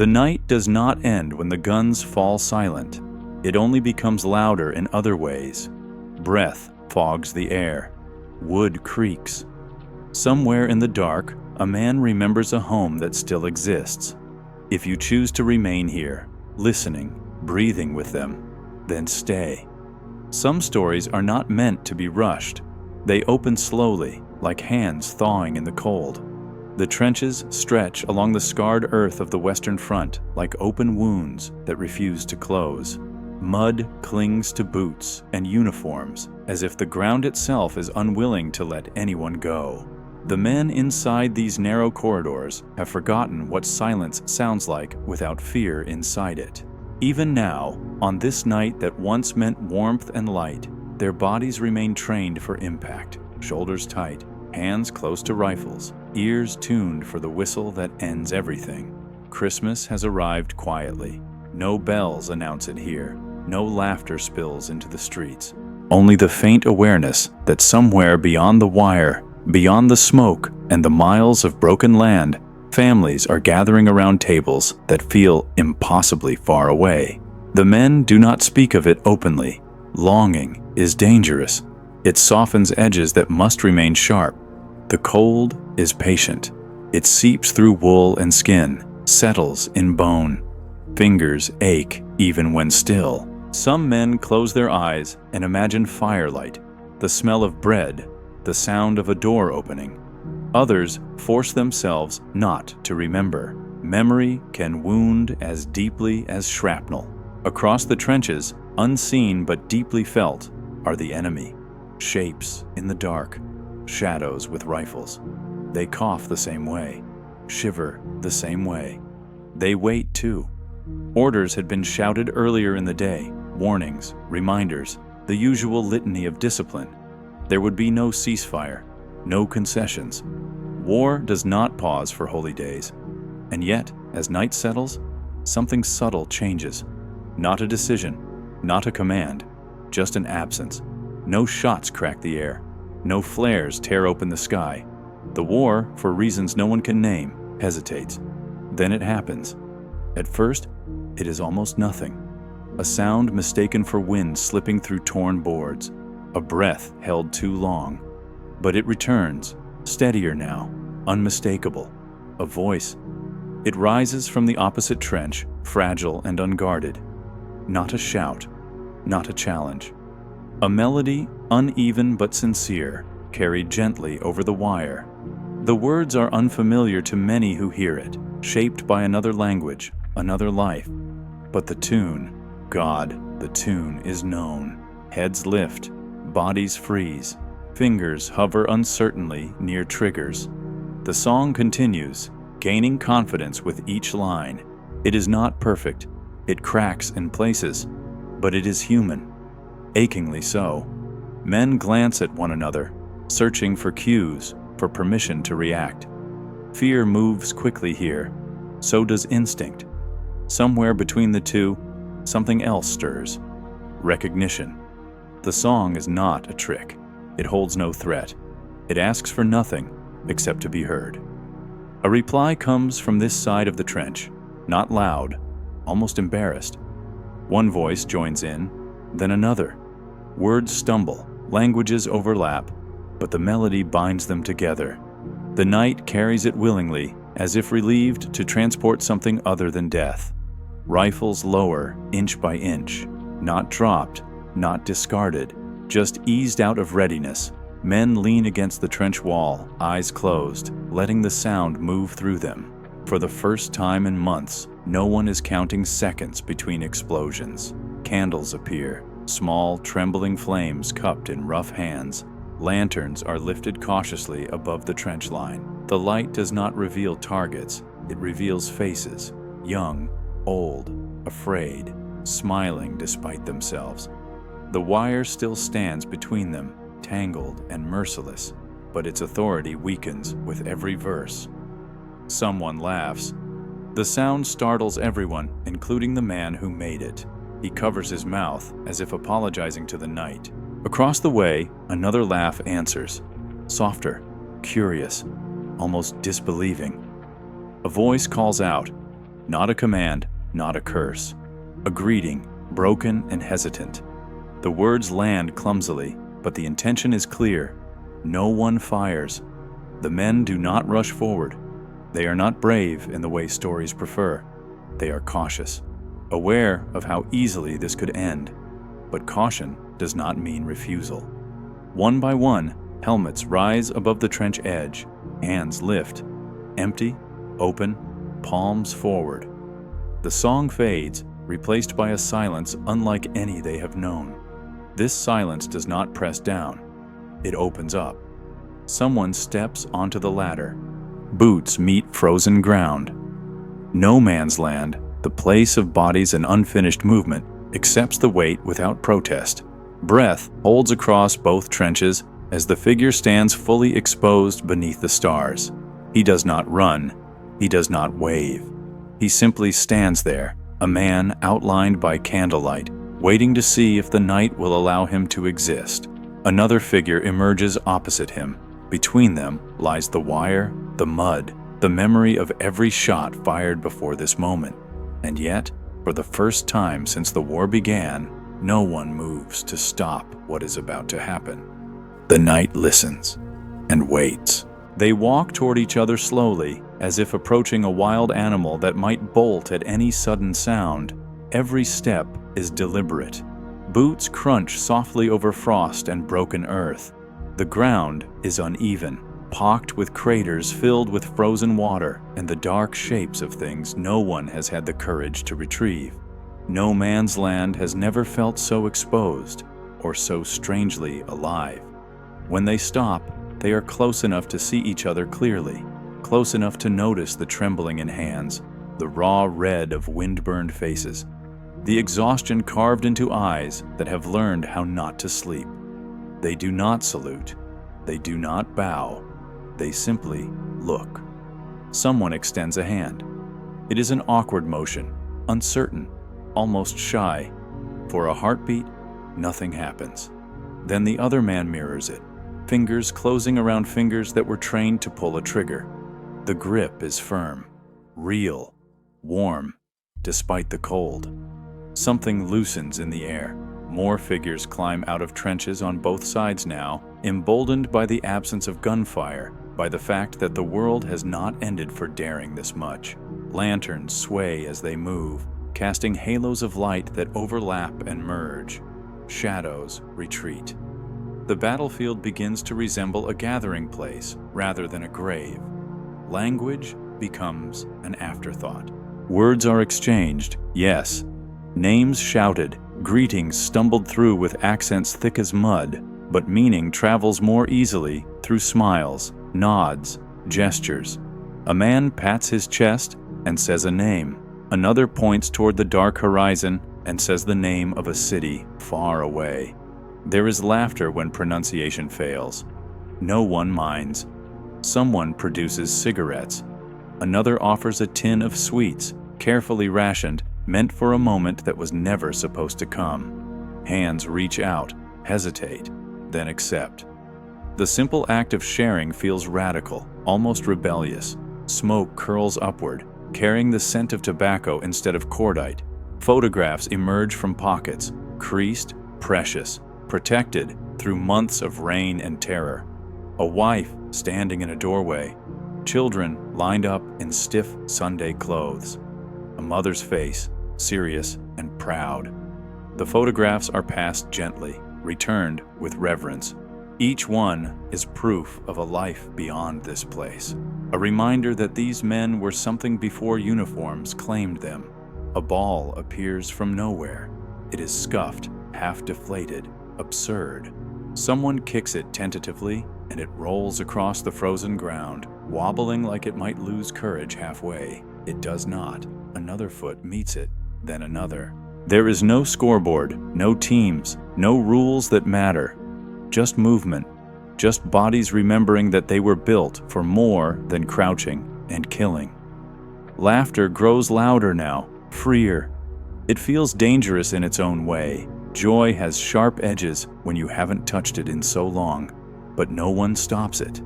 The night does not end when the guns fall silent. It only becomes louder in other ways. Breath fogs the air. Wood creaks. Somewhere in the dark, a man remembers a home that still exists. If you choose to remain here, listening, breathing with them, then stay. Some stories are not meant to be rushed. They open slowly, like hands thawing in the cold. The trenches stretch along the scarred earth of the Western Front like open wounds that refuse to close. Mud clings to boots and uniforms as if the ground itself is unwilling to let anyone go. The men inside these narrow corridors have forgotten what silence sounds like without fear inside it. Even now, on this night that once meant warmth and light, their bodies remain trained for impact, shoulders tight, hands close to rifles, ears tuned for the whistle that ends everything. Christmas has arrived quietly. No bells announce it here. No laughter spills into the streets. Only the faint awareness that somewhere beyond the wire, beyond the smoke and the miles of broken land, families are gathering around tables that feel impossibly far away. The men do not speak of it openly. Longing is dangerous. It softens edges that must remain sharp. The cold is patient. It seeps through wool and skin, settles in bone. Fingers ache even when still. Some men close their eyes and imagine firelight, the smell of bread, the sound of a door opening. Others force themselves not to remember. Memory can wound as deeply as shrapnel. Across the trenches, unseen but deeply felt, are the enemy. Shapes in the dark, shadows with rifles. They cough the same way, shiver the same way. They wait too. Orders had been shouted earlier in the day, warnings, reminders, the usual litany of discipline. There would be no ceasefire, no concessions. War does not pause for holy days. And yet, as night settles, something subtle changes. Not a decision, not a command, just an absence. No shots crack the air. No flares tear open the sky. The war, for reasons no one can name, hesitates. Then it happens. At first, it is almost nothing. A sound mistaken for wind slipping through torn boards. A breath held too long. But it returns, steadier now, unmistakable. A voice. It rises from the opposite trench, fragile and unguarded. Not a shout, not a challenge. A melody, uneven but sincere, carried gently over the wire. The words are unfamiliar to many who hear it, shaped by another language, another life. But the tune, God, the tune is known. Heads lift, bodies freeze, fingers hover uncertainly near triggers. The song continues, gaining confidence with each line. It is not perfect, it cracks in places, but it is human. Achingly so. Men glance at one another, searching for cues, for permission to react. Fear moves quickly here. So does instinct. Somewhere between the two, something else stirs. Recognition. The song is not a trick. It holds no threat. It asks for nothing except to be heard. A reply comes from this side of the trench, not loud, almost embarrassed. One voice joins in, then another. Words stumble, languages overlap, but the melody binds them together. The night carries it willingly, as if relieved to transport something other than death. Rifles lower, inch by inch, not dropped, not discarded, just eased out of readiness. Men lean against the trench wall, eyes closed, letting the sound move through them. For the first time in months, no one is counting seconds between explosions. Candles appear, small, trembling flames cupped in rough hands. Lanterns are lifted cautiously above the trench line. The light does not reveal targets, it reveals faces, young, old, afraid, smiling despite themselves. The wire still stands between them, tangled and merciless, but its authority weakens with every verse. Someone laughs. The sound startles everyone, including the man who made it. He covers his mouth, as if apologizing to the night. Across the way, another laugh answers, softer, curious, almost disbelieving. A voice calls out, Not a command, not a curse. A greeting, broken and hesitant. The words land clumsily, but the intention is clear. No one fires. The men do not rush forward. They are not brave in the way stories prefer. They are cautious, aware of how easily this could end. But caution does not mean refusal. One by one, helmets rise above the trench edge. Hands lift. Empty, open, palms forward. The song fades, replaced by a silence unlike any they have known. This silence does not press down. It opens up. Someone steps onto the ladder. Boots meet frozen ground. No man's land, the place of bodies and unfinished movement, accepts the weight without protest. Breath holds across both trenches as the figure stands fully exposed beneath the stars. He does not run. He does not wave. He simply stands there, a man outlined by candlelight, waiting to see if the night will allow him to exist. Another figure emerges opposite him. Between them lies the wire, the mud, the memory of every shot fired before this moment. And yet, for the first time since the war began, no one moves to stop what is about to happen. The night listens and waits. They walk toward each other slowly, as if approaching a wild animal that might bolt at any sudden sound. Every step is deliberate. Boots crunch softly over frost and broken earth. The ground is uneven, pocked with craters filled with frozen water and the dark shapes of things no one has had the courage to retrieve. No man's land has never felt so exposed or so strangely alive. When they stop, they are close enough to see each other clearly, close enough to notice the trembling in hands, the raw red of wind-burned faces, the exhaustion carved into eyes that have learned how not to sleep. They do not salute. They do not bow. They simply look. Someone extends a hand. It is an awkward motion, uncertain, almost shy. For a heartbeat, nothing happens. Then the other man mirrors it, fingers closing around fingers that were trained to pull a trigger. The grip is firm, real, warm, despite the cold. Something loosens in the air. More figures climb out of trenches on both sides now, emboldened by the absence of gunfire, by the fact that the world has not ended for daring this much. Lanterns sway as they move, casting halos of light that overlap and merge. Shadows retreat. The battlefield begins to resemble a gathering place rather than a grave. Language becomes an afterthought. Words are exchanged, yes. Names shouted, greetings stumbled through with accents thick as mud, but meaning travels more easily through smiles, nods, gestures. A man pats his chest and says a name. Another points toward the dark horizon and says the name of a city far away. There is laughter when pronunciation fails. No one minds. Someone produces cigarettes. Another offers a tin of sweets, carefully rationed, meant for a moment that was never supposed to come. Hands reach out, hesitate, then accept. The simple act of sharing feels radical, almost rebellious. Smoke curls upward, carrying the scent of tobacco instead of cordite. Photographs emerge from pockets, creased, precious, protected through months of rain and terror. A wife standing in a doorway. Children lined up in stiff Sunday clothes. A mother's face, serious and proud. The photographs are passed gently, returned with reverence. Each one is proof of a life beyond this place. A reminder that these men were something before uniforms claimed them. A ball appears from nowhere. It is scuffed, half deflated, absurd. Someone kicks it tentatively, and it rolls across the frozen ground, wobbling like it might lose courage halfway. It does not. Another foot meets it, then another. There is no scoreboard, no teams, no rules that matter. Just movement, just bodies remembering that they were built for more than crouching and killing. Laughter grows louder now, freer. It feels dangerous in its own way. Joy has sharp edges when you haven't touched it in so long, but no one stops it.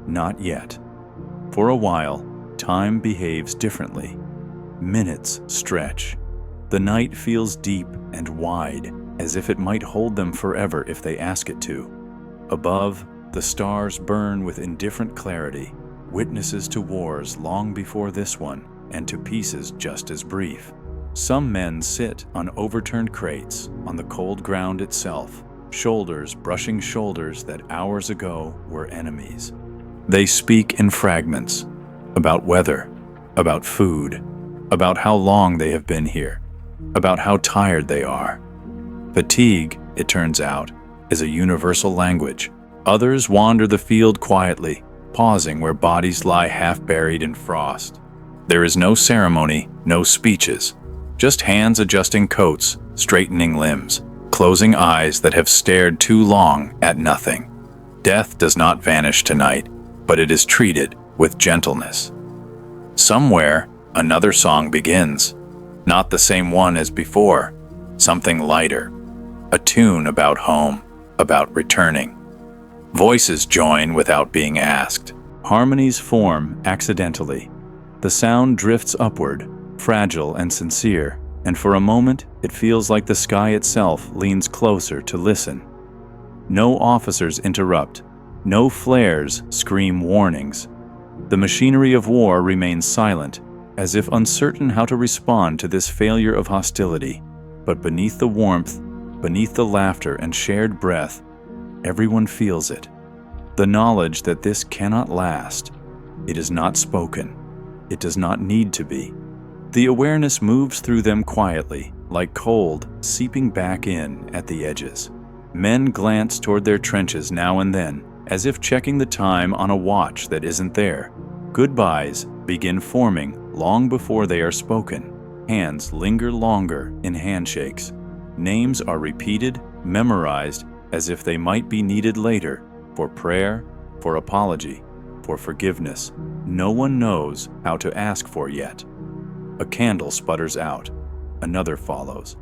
Not yet. For a while, time behaves differently. Minutes stretch. The night feels deep and wide, as if it might hold them forever if they ask it to. Above, the stars burn with indifferent clarity, witnesses to wars long before this one, and to peaces just as brief. Some men sit on overturned crates on the cold ground itself, shoulders brushing shoulders that hours ago were enemies. They speak in fragments, about weather, about food, about how long they have been here, about how tired they are. Fatigue, it turns out, is a universal language. Others wander the field quietly, pausing where bodies lie half-buried in frost. There is no ceremony, no speeches, just hands adjusting coats, straightening limbs, closing eyes that have stared too long at nothing. Death does not vanish tonight, but it is treated with gentleness. Somewhere, another song begins, not the same one as before, something lighter, a tune about home, about returning. Voices join without being asked. Harmonies form accidentally. The sound drifts upward, fragile and sincere, and for a moment it feels like the sky itself leans closer to listen. No officers interrupt, no flares scream warnings. The machinery of war remains silent, as if uncertain how to respond to this failure of hostility. But beneath the warmth, beneath the laughter and shared breath, everyone feels it. The knowledge that this cannot last. It is not spoken. It does not need to be. The awareness moves through them quietly, like cold seeping back in at the edges. Men glance toward their trenches now and then, as if checking the time on a watch that isn't there. Goodbyes begin forming long before they are spoken. Hands linger longer in handshakes. Names are repeated, memorized, as if they might be needed later, for prayer, for apology, for forgiveness. No one knows how to ask for yet. A candle sputters out. Another follows.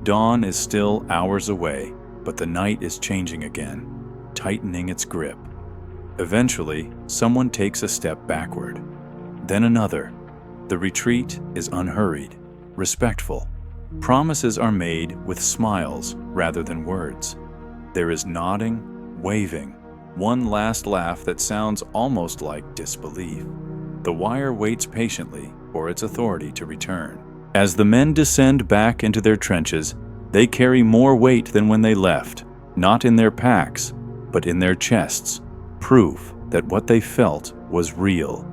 Dawn is still hours away, but the night is changing again, tightening its grip. Eventually, someone takes a step backward. Then another. The retreat is unhurried, respectful. Promises are made with smiles rather than words. There is nodding, waving, one last laugh that sounds almost like disbelief. The wire waits patiently for its authority to return. As the men descend back into their trenches, they carry more weight than when they left, not in their packs, but in their chests, proof that what they felt was real,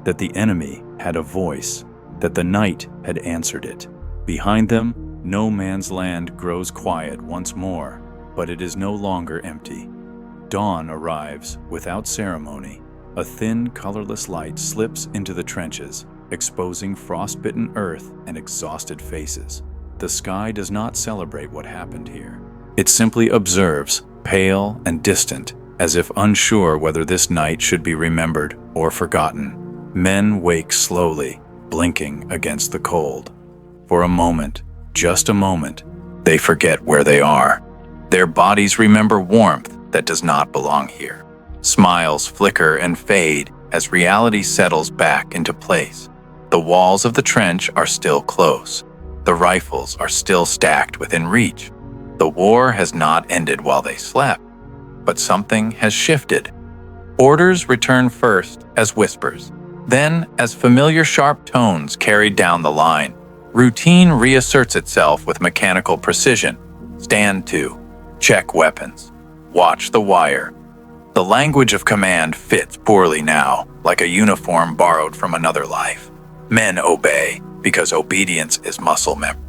that the enemy had a voice, that the night had answered it. Behind them, no man's land grows quiet once more, but it is no longer empty. Dawn arrives without ceremony. A thin, colorless light slips into the trenches, exposing frostbitten earth and exhausted faces. The sky does not celebrate what happened here. It simply observes, pale and distant, as if unsure whether this night should be remembered or forgotten. Men wake slowly, blinking against the cold. For a moment, just a moment, they forget where they are. Their bodies remember warmth that does not belong here. Smiles flicker and fade as reality settles back into place. The walls of the trench are still close. The rifles are still stacked within reach. The war has not ended while they slept, but something has shifted. Orders return first as whispers, then as familiar sharp tones carried down the line. Routine reasserts itself with mechanical precision. Stand to. Check weapons. Watch the wire. The language of command fits poorly now, like a uniform borrowed from another life. Men obey because obedience is muscle memory,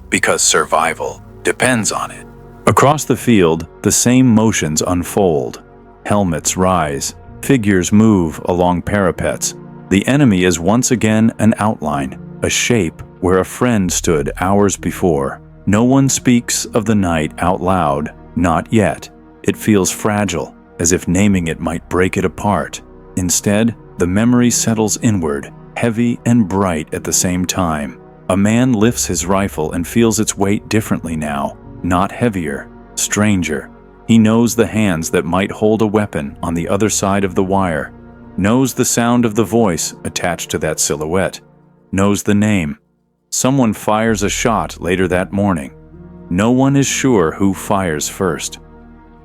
because survival depends on it. Across the field, the same motions unfold. Helmets rise, figures move along parapets. The enemy is once again an outline, a shape where a friend stood hours before. No one speaks of the night out loud, not yet. It feels fragile, as if naming it might break it apart. Instead, the memory settles inward, heavy and bright at the same time. A man lifts his rifle and feels its weight differently now, not heavier, stranger. He knows the hands that might hold a weapon on the other side of the wire, knows the sound of the voice attached to that silhouette. knows the name. Someone fires a shot later that morning. No one is sure who fires first.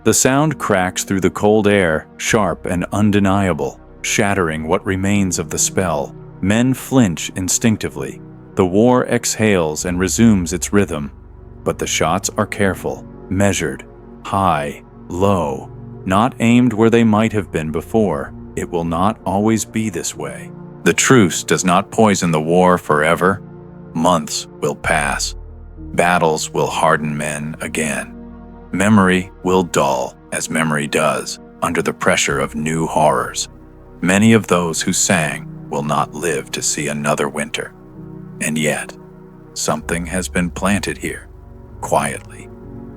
The sound cracks through the cold air, sharp and undeniable, shattering what remains of the spell. Men flinch instinctively. The war exhales and resumes its rhythm. But the shots are careful, measured, high, low, not aimed where they might have been before. It will not always be this way. The truce does not poison the war forever. Months will pass. Battles will harden men again. Memory will dull, as memory does, under the pressure of new horrors. Many of those who sang will not live to see another winter. And yet, something has been planted here, quietly,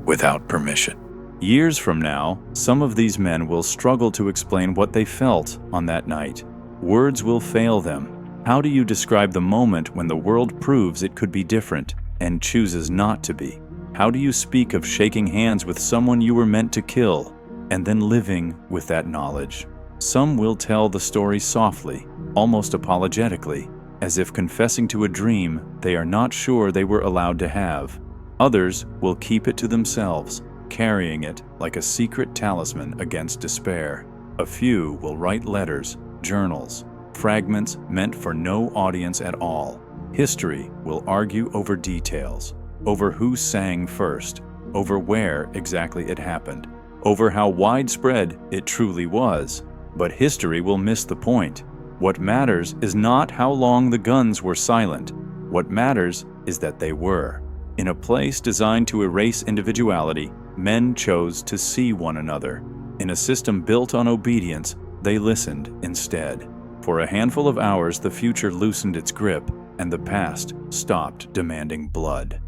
without permission. Years from now, some of these men will struggle to explain what they felt on that night. Words will fail them. How do you describe the moment when the world proves it could be different and chooses not to be? How do you speak of shaking hands with someone you were meant to kill and then living with that knowledge? Some will tell the story softly, almost apologetically, as if confessing to a dream they are not sure they were allowed to have. Others will keep it to themselves, carrying it like a secret talisman against despair. A few will write letters, journals, fragments meant for no audience at all. History will argue over details, over who sang first, over where exactly it happened, over how widespread it truly was. But history will miss the point. What matters is not how long the guns were silent. What matters is that they were. In a place designed to erase individuality, men chose to see one another. In a system built on obedience, they listened instead. For a handful of hours, the future loosened its grip, and the past stopped demanding blood.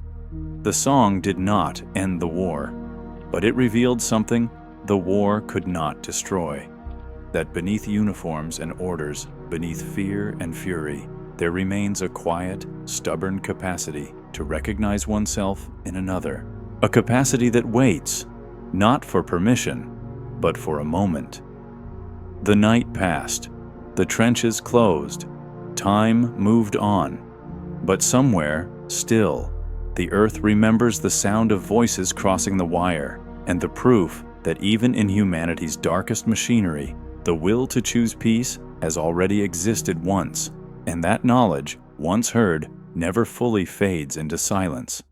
The song did not end the war, but it revealed something the war could not destroy. That beneath uniforms and orders, beneath fear and fury, there remains a quiet, stubborn capacity to recognize oneself in another. A capacity that waits, not for permission, but for a moment. The night passed. The trenches closed. Time moved on. But somewhere, still, the earth remembers the sound of voices crossing the wire, and the proof that even in humanity's darkest machinery, the will to choose peace has already existed once, and that knowledge, once heard, never fully fades into silence.